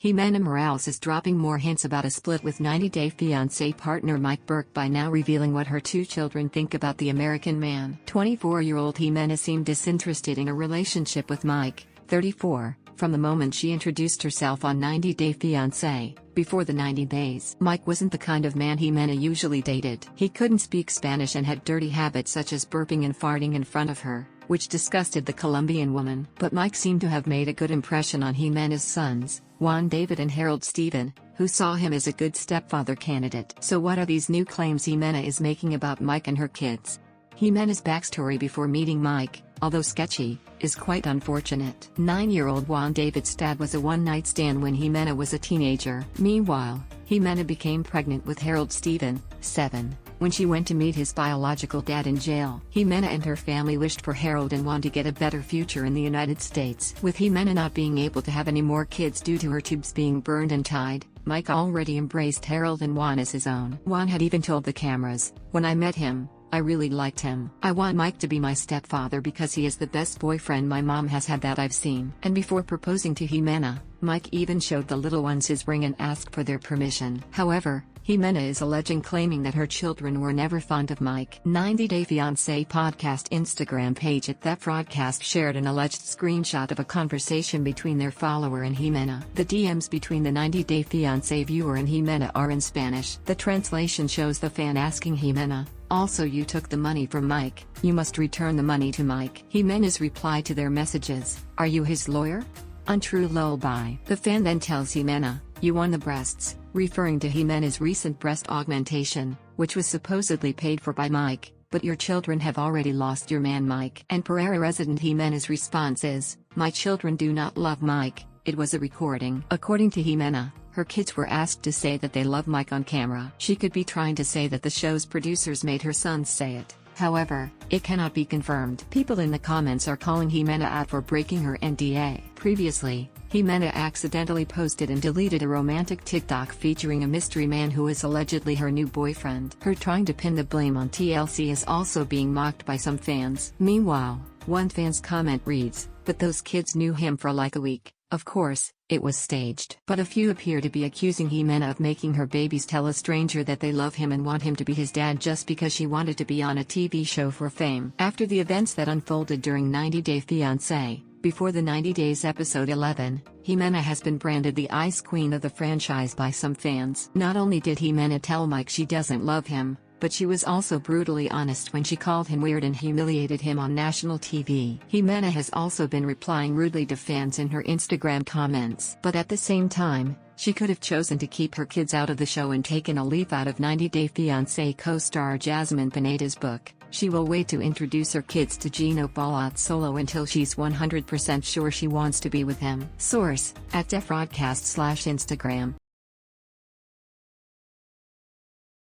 Ximena Morales is dropping more hints about a split with 90-Day Fiancé partner Mike Berk by now revealing what her two children think about the American man. 24-year-old Ximena seemed disinterested in a relationship with Mike, 34, from the moment she introduced herself on 90-Day Fiancé. Before the 90 days, Mike wasn't the kind of man Ximena usually dated. He couldn't speak Spanish and had dirty habits such as burping and farting in front of her, which disgusted the Colombian woman. But Mike seemed to have made a good impression on Ximena's sons, Juan David and Harold Stephen, who saw him as a good stepfather candidate. So what are these new claims Ximena is making about Mike and her kids? Ximena's backstory before meeting Mike, although sketchy, is quite unfortunate. 9-year-old Juan David's dad was a one-night stand when Ximena was a teenager. Meanwhile, Ximena became pregnant with Harold Stephen, 7, when she went to meet his biological dad in jail. Ximena and her family wished for Harold and Juan to get a better future in the United States. With Ximena not being able to have any more kids due to her tubes being burned and tied, Mike already embraced Harold and Juan as his own. Juan had even told the cameras, "When I met him, I really liked him. I want Mike to be my stepfather because he is the best boyfriend my mom has had that I've seen." And before proposing to Ximena, Mike even showed the little ones his ring and asked for their permission. However, Ximena is alleging claiming that her children were never fond of Mike. 90-Day Fiancé podcast Instagram page at That Broadcast shared an alleged screenshot of a conversation between their follower and Ximena. The DMs between the 90-Day Fiancé viewer and Ximena are in Spanish. The translation shows the fan asking Ximena, "Also, you took the money from Mike, you must return the money to Mike." Ximena's reply to their messages, "Are you his lawyer? Untrue lullaby." The fan then tells Ximena, "You won the breasts," referring to Ximena's recent breast augmentation, which was supposedly paid for by Mike, "but your children have already lost your man Mike." And Pereira resident Ximena's response is, "My children do not love Mike, it was a recording." According to Ximena, her kids were asked to say that they love Mike on camera. She could be trying to say that the show's producers made her sons say it. However, it cannot be confirmed. People in the comments are calling Ximena out for breaking her NDA. Previously, Ximena accidentally posted and deleted a romantic TikTok featuring a mystery man who is allegedly her new boyfriend. Her trying to pin the blame on TLC is also being mocked by some fans. Meanwhile, one fan's comment reads, "But those kids knew him for like a week. Of course, it was staged." But a few appear to be accusing Ximena of making her babies tell a stranger that they love him and want him to be his dad just because she wanted to be on a TV show for fame. After the events that unfolded during 90-Day Fiancé, before the 90 Days episode 11, Ximena has been branded the ice queen of the franchise by some fans. Not only did Ximena tell Mike she doesn't love him, but she was also brutally honest when she called him weird and humiliated him on national TV. Ximena has also been replying rudely to fans in her Instagram comments. But at the same time, she could have chosen to keep her kids out of the show and taken a leaf out of 90-Day Fiancé co-star Jasmine Pineda's book. She will wait to introduce her kids to Gino Balot solo until she's 100% sure she wants to be with him. Source, at @defrodcast/Instagram.